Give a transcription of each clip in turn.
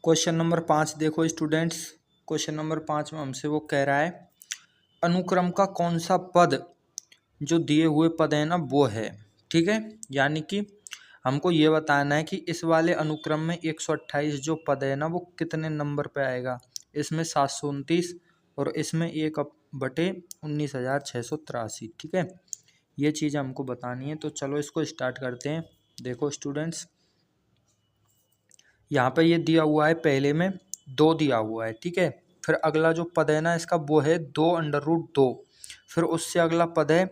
Question number 5 देखो students. Question number 5 में हमसे वो कह रहा है अनुक्रम का कौन सा पद जो दिए हुए पद है ना वो है। ठीक है, यानी कि हमको ये बताना है कि इस वाले अनुक्रम में 128 जो पद है ना वो कितने नंबर पे आएगा। इसमें 729 और इसमें 1/19,683। ठीक है, ये चीज़ हमको बतानी है। तो चलो इसको स्टार्ट करते हैं। देखो स्टूडेंट्स, यहाँ पे ये दिया हुआ है, पहले में 2 दिया हुआ है। ठीक है, फिर अगला जो पद है ना इसका वो है 2√2। फिर उससे अगला पद है,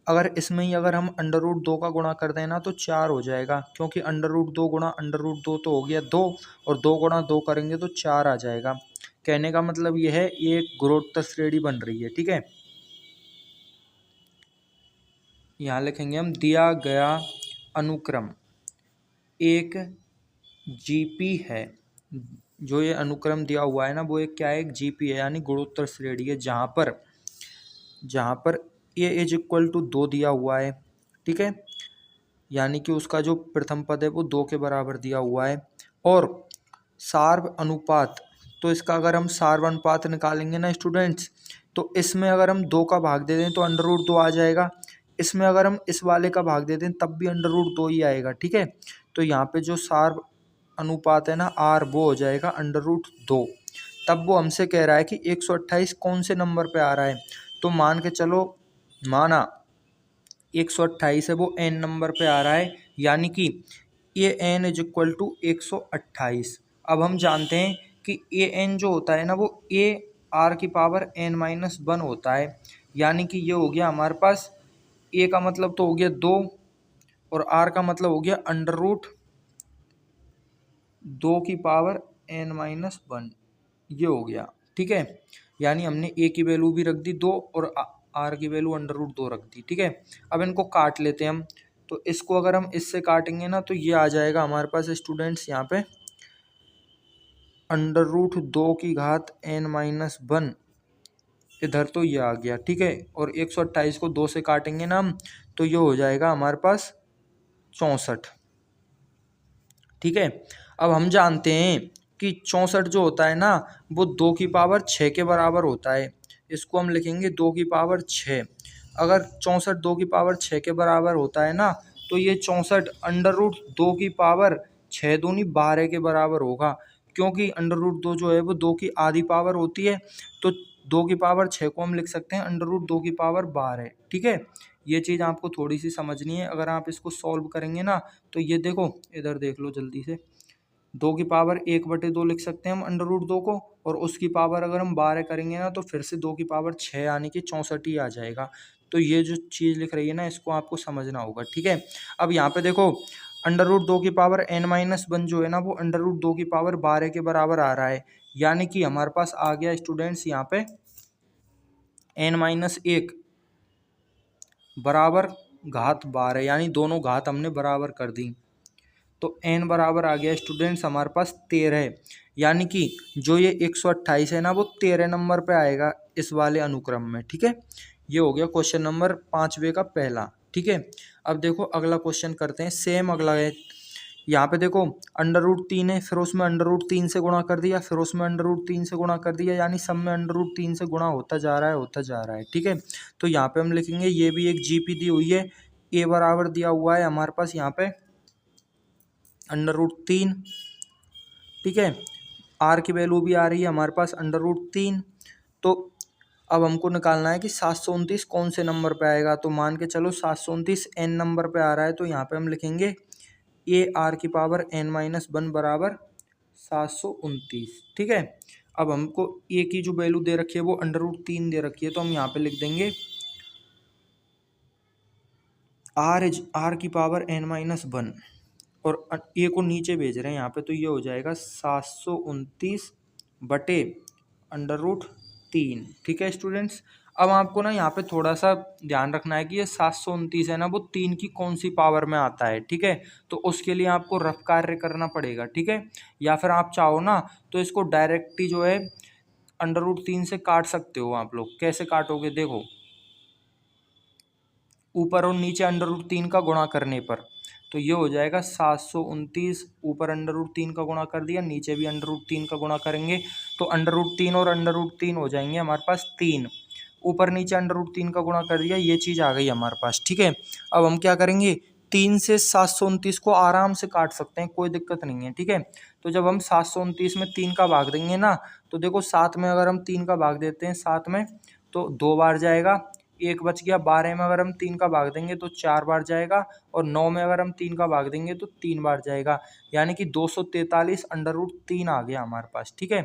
अगर इसमें ही अगर हम √2 का गुणा कर दें ना तो 4 हो जाएगा, क्योंकि √2 गुणा √2 तो हो गया 2 और 2 गुणा 2 करेंगे तो 4 आ जाएगा। कहने का मतलब ये है ये एक गुणोत्तर श्रेणी बन रही है। ठीक है, यहाँ लिखेंगे हम दिया गया अनुक्रम एक जीपी है। जो ये अनुक्रम दिया हुआ है ना वो एक क्या है, एक जीपी है, यानी गुणोत्तर श्रेणी है, जहाँ पर ए इज इक्वल टू 2 दिया हुआ है। ठीक है, यानी कि उसका जो प्रथम पद है वो 2 के बराबर दिया हुआ है। और सार्व अनुपात, तो इसका अगर हम सार्व अनुपात निकालेंगे ना स्टूडेंट्स, तो इसमें अगर हम 2 का भाग दे दें तो √2 आ जाएगा। इसमें अगर हम इस वाले का भाग दे दें तब भी √2 ही आएगा। ठीक है, तो यहाँ पे जो सार्व अनुपात है ना आर, वो हो जाएगा √2। तब वो हमसे कह रहा है कि 128 कौन से नंबर पे आ रहा है। तो मान के चलो, माना 128 है वो n नंबर पे आ रहा है, यानी कि ये n इज इक्वल टू 128। अब हम जानते हैं कि ए n जो होता है ना वो a r की पावर n-1 होता है, यानी कि ये हो गया हमारे पास, a का मतलब तो हो गया 2 और r का मतलब हो गया √2 की पावर n-1, ये हो गया। ठीक है, यानी हमने a की वैल्यू भी रख दी 2 और r की वैल्यू √2 रख दी। ठीक है, अब इनको काट लेते हैं हम। तो इसको अगर हम इससे काटेंगे ना तो ये आ जाएगा हमारे पास स्टूडेंट्स यहाँ पे √2 की घात n-1, इधर तो ये आ गया। ठीक है, और 128 को 2 से काटेंगे ना हम तो ये हो जाएगा हमारे पास 64। ठीक है, अब हम जानते हैं कि 64 जो होता है ना वो 2 की पावर 6 के बराबर होता है। इसको हम लिखेंगे 2 की पावर 6। अगर 64 2 की पावर 6 के बराबर होता है ना तो ये 64 √2 की पावर 6 दूनी 12 के बराबर होगा, क्योंकि √2 जो है वो 2 की आधी पावर होती है। तो 2 की पावर 6 को हम लिख सकते हैं √2 की पावर 12। ठीक है, ये चीज़ आपको थोड़ी सी समझनी है। अगर आप इसको सॉल्व करेंगे ना तो ये देखो, इधर देख लो जल्दी से, 2 की पावर 1/2 लिख सकते हैं हम √2 को, और उसकी पावर अगर हम 12 करेंगे ना तो फिर से 2 की पावर 6 यानी कि 64 ही आ जाएगा। तो ये जो चीज़ लिख रही है ना इसको आपको समझना होगा। ठीक है, अब यहाँ पे देखो √2 की पावर n-1 जो है ना वो √2 की पावर 12 के बराबर आ रहा है, यानी कि हमारे पास आ गया स्टूडेंट्स यहाँ पे n-1 बराबर घात 12, यानी दोनों घात हमने बराबर कर दी। तो n बराबर आ गया स्टूडेंट्स हमारे पास 13, यानी कि जो ये 128 है ना वो 13 नंबर पे आएगा इस वाले अनुक्रम में। ठीक है, ये हो गया क्वेश्चन नंबर 5वें का पहला। ठीक है, अब देखो अगला क्वेश्चन करते हैं। सेम अगला है, यहाँ पे देखो √3 है, फिर उसमें √3 से गुणा कर दिया, फिर उसमें √3 से गुणा कर दिया, यानी सब में √3 से गुणा होता जा रहा है। ठीक है, तो यहाँ पे हम लिखेंगे ये भी एक जीपी दी हुई है, a बराबर दिया हुआ है हमारे पास यहाँ पे √3। ठीक है, r की वैल्यू भी आ रही है हमारे पास √3। तो अब हमको निकालना है कि 729 कौन से नंबर पे आएगा। तो मान के चलो 729 n नंबर पे आ रहा है, तो यहाँ पे हम लिखेंगे a r की पावर n-1 बराबर 729। ठीक है, अब हमको a की जो वैल्यू दे रखी है वो √3 दे रखी है, तो हम यहाँ पे लिख देंगे r की पावर n-1 और a को नीचे भेज रहे हैं यहाँ पे, तो ये हो जाएगा 729/√3। ठीक है स्टूडेंट्स, अब आपको ना यहाँ पे थोड़ा सा ध्यान रखना है कि ये 729 है ना वो 3 की कौन सी पावर में आता है। ठीक है, तो उसके लिए आपको रफ कार्य करना पड़ेगा। ठीक है, या फिर आप चाहो ना तो इसको डायरेक्ट ही जो है √3 से काट सकते हो। आप लोग कैसे काटोगे, देखो ऊपर और नीचे √3 का गुणा करने पर, तो ये हो जाएगा 729, ऊपर √3 का गुणा कर दिया, नीचे भी √3 का गुणा करेंगे तो √3 और √3 हो जाएंगे हमारे पास 3, ऊपर नीचे √3 का गुणा कर दिया, ये चीज़ आ गई हमारे पास। ठीक है, अब हम क्या करेंगे, 3 से 729 को आराम से काट सकते हैं, कोई दिक्कत नहीं है। ठीक है, तो जब हम 729 में 3 का भाग देंगे ना, तो देखो 7 में अगर हम 3 का भाग देते हैं 7 में, तो 2 बार जाएगा, 1 बच गया। 12 में अगर हम 3 का भाग देंगे तो 4 बार जाएगा, और 9 में अगर हम 3 का भाग देंगे तो 3 बार जाएगा, यानी कि 243 √3 आ गया हमारे पास। ठीक है,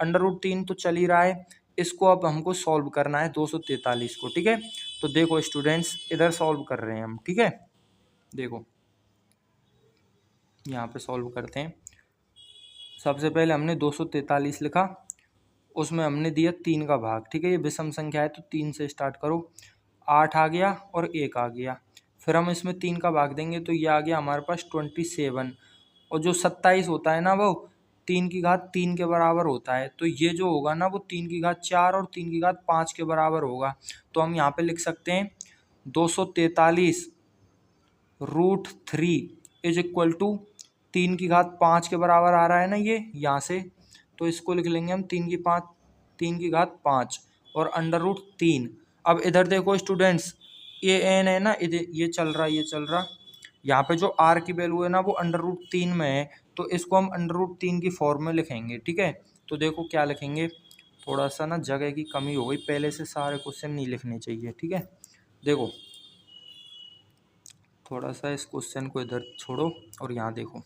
√3 तो चल ही रहा है, इसको अब हमको सॉल्व करना है 243 को। ठीक है, तो देखो स्टूडेंट्स, इधर सॉल्व कर रहे हैं हम। ठीक है, देखो यहाँ पे सॉल्व करते हैं। सबसे पहले हमने 243 लिखा, उसमें हमने दिया 3 का भाग। ठीक है, ये विषम संख्या है तो 3 से स्टार्ट करो, 8 आ गया और 1 आ गया। फिर हम इसमें 3 का भाग देंगे तो ये आ गया हमारे पास 27, और जो 27 होता है ना वो 3 की घात 3 के बराबर होता है, तो ये जो होगा ना वो 3 की घात 4 और 3 की घात 5 के बराबर होगा। तो हम यहाँ पे लिख सकते हैं 243 √3 इज इक्वल टू 3 की घात 5 के बराबर आ रहा है ना ये यहाँ से, तो इसको लिख लेंगे हम 3 की घात 5 और √3। अब इधर देखो स्टूडेंट्स, ये एन है ना, इधर ये चल रहा, ये चल रहा, यहाँ पे जो आर की वैल्यू है ना वो √3 में है, तो इसको हम √3 की फॉर्म में लिखेंगे। ठीक है, तो देखो क्या लिखेंगे, थोड़ा सा ना जगह की कमी हो गई, पहले से सारे क्वेश्चन नहीं लिखने चाहिए। ठीक है, देखो थोड़ा सा इस क्वेश्चन को इधर छोड़ो और यहाँ देखो,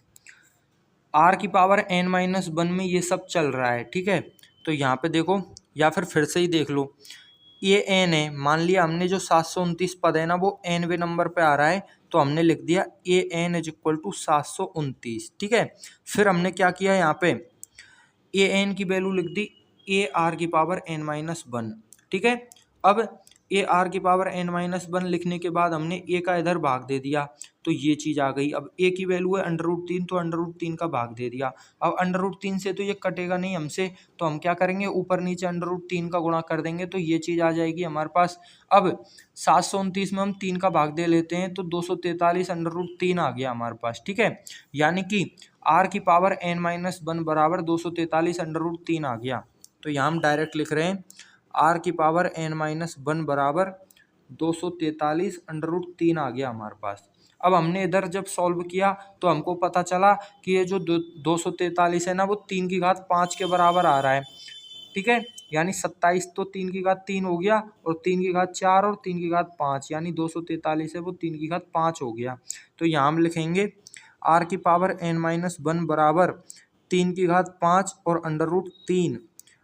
r की पावर n-1 में ये सब चल रहा है। ठीक है, तो यहाँ पे देखो, या फिर से ही देख लो, ये n है, मान लिया हमने जो 729 पद है ना वो nवें नंबर पे आ रहा है, तो हमने लिख दिया an इज इक्वल टू 729। ठीक है, फिर हमने क्या किया, यहाँ पे an की वैल्यू लिख दी ar की पावर n-1। ठीक है, अब ar की पावर n-1 लिखने के बाद हमने a का इधर भाग दे दिया, तो ये चीज़ आ गई। अब a की वैल्यू है √3, तो √3 का भाग दे दिया। अब √3 से तो ये कटेगा नहीं हमसे, तो हम क्या करेंगे, ऊपर नीचे √3 का गुणा कर देंगे, तो ये चीज़ आ जाएगी हमारे पास। अब 729 में हम 3 का भाग दे लेते हैं तो 243 √3 आ गया हमारे पास। ठीक है, यानी कि r की पावर n-1 बराबर 243 √3 आ गया। तो यहाँ हम डायरेक्ट लिख रहे हैं r की पावर n-1 बराबर 243 √3 आ गया हमारे पास। अब हमने इधर जब सॉल्व किया तो हमको पता चला कि ये जो 243 है ना वो 3 की घात 5 के बराबर आ रहा है। ठीक है, यानी 27 तो 3 की घात 3 हो गया, और 3 की घात 4 और 3 की घात 5, यानी 243 है वो 3 की घात 5 हो गया। तो यहाँ हम लिखेंगे r की पावर n-1 बराबर 3 की घात 5 और √3।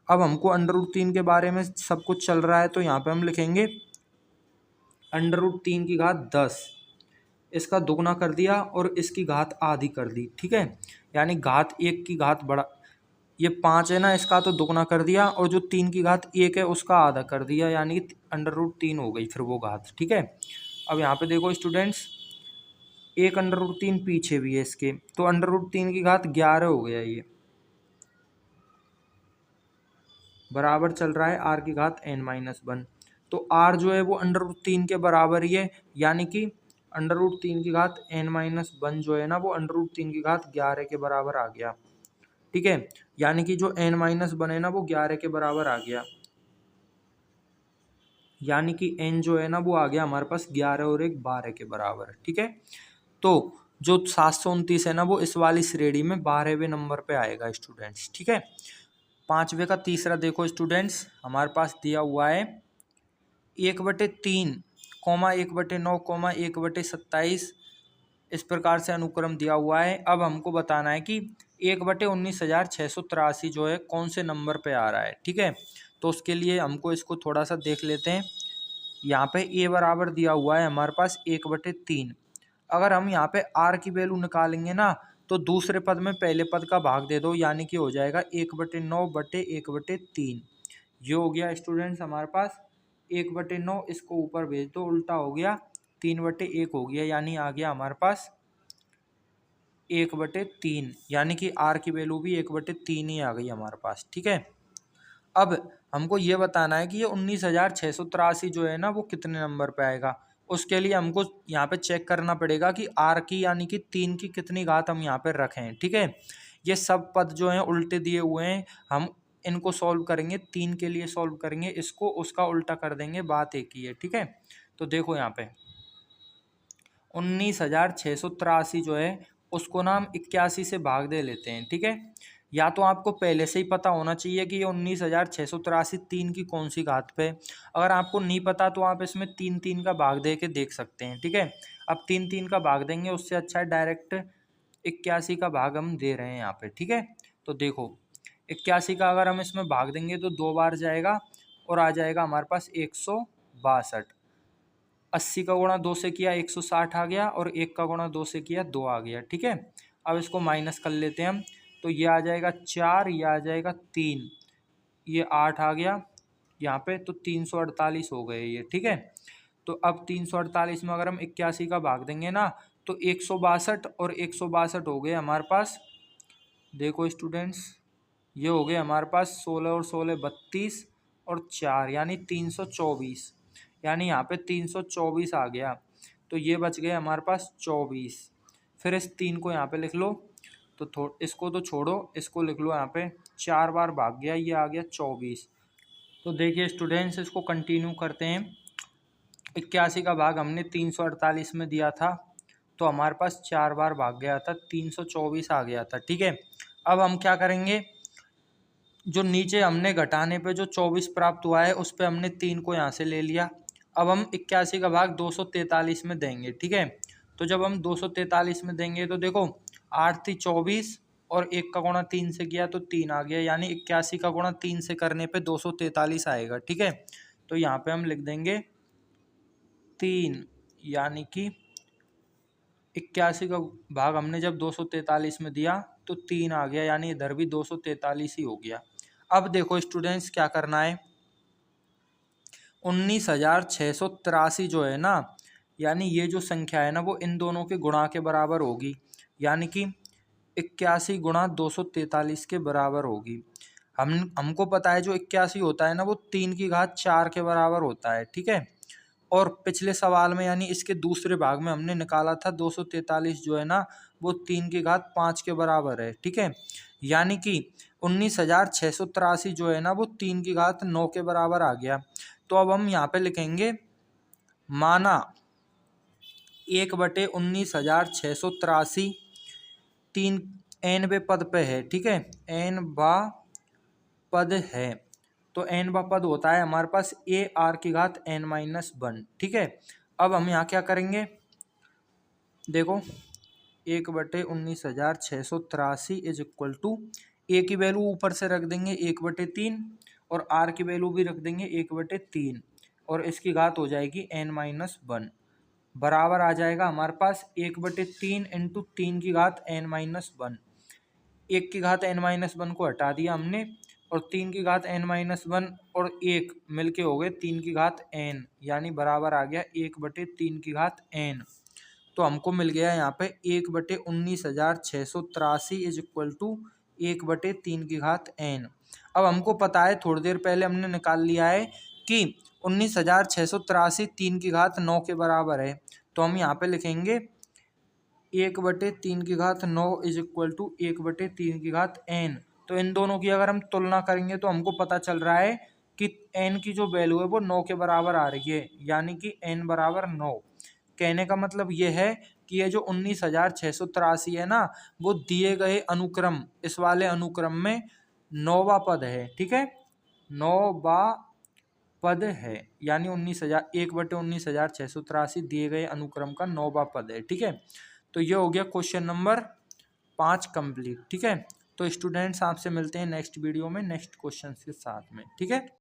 अब हमको √3 के बारे में सब कुछ चल रहा है, तो यहाँ पे हम लिखेंगे √3 की घात 10, इसका दुगना कर दिया और इसकी घात आधी कर दी। ठीक है, यानी घात 1 की घात बड़ा, ये 5 है ना, इसका तो दुगना कर दिया, और जो 3 की घात 1 है उसका आधा कर दिया, यानी √3 हो गई फिर वो घात। ठीक है, अब यहाँ पे देखो स्टूडेंट्स, एक √3 पीछे भी है इसके, तो √3 की घात 11 हो गया, ये बराबर चल रहा है r की घात n-1। तो r जो है वो √3 के बराबर ही है, यानी कि √3 की घात n-1 जो है ना वो √3 की घात 11 के बराबर आ गया। ठीक है, यानी कि जो n-1 है ना वो 11 के बराबर आ गया, यानी कि n जो है ना वो आ गया हमारे पास 11 और 1 12 के बराबर। ठीक है, तो जो 729 है ना वो इस वाली श्रेणी में 12वें नंबर पे आएगा स्टूडेंट्स। ठीक है, 5वें का तीसरा देखो स्टूडेंट्स, हमारे पास दिया हुआ है 1/3, 1/9, 1/27, इस प्रकार से अनुक्रम दिया हुआ है। अब हमको बताना है कि 1/19,683 जो है कौन से नंबर पे आ रहा है। ठीक है, तो उसके लिए हमको इसको थोड़ा सा देख लेते हैं। यहाँ पे a बराबर दिया हुआ है हमारे पास 1/3। अगर हम यहाँ पे r की वैल्यू निकालेंगे ना, तो दूसरे पद में पहले पद का भाग दे दो, यानी कि हो जाएगा 1/9/1/3। ये हो गया स्टूडेंट्स हमारे पास 1/9, इसको ऊपर भेज दो, उल्टा हो गया, 3/1 हो गया, यानी आ गया हमारे पास 1/3, यानी कि r की वैल्यू भी 1/3 ही आ गई हमारे पास। ठीक है, अब हमको ये बताना है कि ये 19,683 जो है ना वो कितने नंबर पे आएगा। उसके लिए हमको यहाँ पे चेक करना पड़ेगा कि आर की यानी कि 3 की कितनी घात हम यहाँ पे रखें। ठीक है, ये सब पद जो हैं उल्टे दिए हुए हैं, हम इनको सॉल्व करेंगे, 3 के लिए सॉल्व करेंगे, इसको उसका उल्टा कर देंगे, बात एक ही है। ठीक है, तो देखो यहाँ पे 19,683 जो है उसको ना हम 81 से भाग दे लेते हैं। ठीक है, या तो आपको पहले से ही पता होना चाहिए कि ये 19,683 3 की कौन सी घात पे। अगर आपको नहीं पता तो आप इसमें 3 3 का भाग दे के देख सकते हैं। ठीक है, अब 3 3 का भाग देंगे, उससे अच्छा है डायरेक्ट 81 का भाग हम दे रहे हैं यहाँ पे। ठीक है, तो देखो 81 का अगर हम इसमें भाग देंगे तो 2 बार जाएगा और आ जाएगा हमारे पास 162। 80 का गुणा 2 से किया 160 आ गया, और 1 का गुणा 2 से किया 2 आ गया। ठीक है, अब इसको माइनस कर लेते हैं हम, तो ये आ जाएगा 4, ये आ जाएगा 3, ये 8 आ गया यहाँ पे, तो 348 हो गए ये। ठीक है, तो अब 348 में अगर हम 81 का भाग देंगे ना तो 162 और 162 हो गए हमारे पास। देखो स्टूडेंट्स, ये हो गए हमारे पास 16 और 16 32 और 4 यानी 324, यानी यहाँ पे 324 आ गया, तो ये बच गए हमारे पास 24। फिर इस 3 को यहाँ पे लिख लो, तो इसको तो छोड़ो, इसको लिख लो यहाँ पे, 4 बार भाग गया, ये आ गया 24। तो देखिए स्टूडेंट्स, इसको कंटिन्यू करते हैं। 81 का भाग हमने 348 में दिया था, तो हमारे पास 4 बार भाग गया था, 324 आ गया था। ठीक है, अब हम क्या करेंगे, जो नीचे हमने घटाने पे जो 24 प्राप्त हुआ है उस पे हमने 3 को यहाँ से ले लिया। अब हम 81 का भाग 243 में देंगे। ठीक है, तो जब हम 243 में देंगे तो देखो 8 थी 24 और 1 का गुणा 3 से किया तो 3 आ गया, यानी 81 का गुणा 3 से करने पे 243 आएगा। ठीक है, तो यहाँ पे हम लिख देंगे 3, यानी कि 81 का भाग हमने जब 243 में दिया तो 3 आ गया, यानी इधर भी 243 ही हो गया। अब देखो स्टूडेंट्स क्या करना है, 19,683 जो है ना, यानी ये जो संख्या है ना वो इन दोनों के गुणा के बराबर होगी, यानी कि 81 गुणा 243 के बराबर होगी। हमको पता है जो 81 होता है ना वो 3 की घात 4 के बराबर होता है। ठीक है, और पिछले सवाल में यानी इसके दूसरे भाग में हमने निकाला था 243 जो है ना वो 3 की घात 5 के बराबर है। ठीक है, यानी कि 19,683 जो है ना वो 3 की घात 9 के बराबर आ गया। तो अब हम यहाँ पे लिखेंगे, माना 1/19,683 3 n पद पे है। ठीक है, n पद है, तो n पद होता है हमारे पास a r की घात n-1। ठीक है, अब हम यहाँ क्या करेंगे, देखो 1/19,683 इज इक्वल टू a की वैल्यू ऊपर से रख देंगे 1/3 और r की वैल्यू भी रख देंगे 1/3 और इसकी घात हो जाएगी n-1, बराबर आ जाएगा हमारे पास 1/3 इंटू 3 की घात n-1। 1 की घात n-1 को हटा दिया हमने और 3 की घात n-1 और 1 मिलके हो गए 3 की घात n, यानी बराबर आ गया 1/3 की घात n। तो हमको मिल गया यहाँ पे 1/19,683 इज इक्वल टू 1/3 की घात n। अब हमको पता है, थोड़ी देर पहले हमने निकाल लिया है कि 19,683 3 की घात 9 के बराबर है, तो हम यहाँ पे लिखेंगे 1/3 की घात 9 इज इक्वल टू 1/3 की घात n। तो इन दोनों की अगर हम तुलना करेंगे तो हमको पता चल रहा है कि n की जो वैल्यू है वो 9 के बराबर आ रही है, यानी कि n बराबर 9। कहने का मतलब ये है कि ये जो 19,683 है ना वो दिए गए अनुक्रम, इस वाले अनुक्रम में 9वां पद है। ठीक है, 9वां पद है, यानी 1/19,683 दिए गए अनुक्रम का 9वां पद है। ठीक है, तो ये हो गया क्वेश्चन नंबर 5 कंप्लीट। ठीक है, तो स्टूडेंट्स आपसे मिलते हैं नेक्स्ट वीडियो में नेक्स्ट क्वेश्चन के साथ में। ठीक है।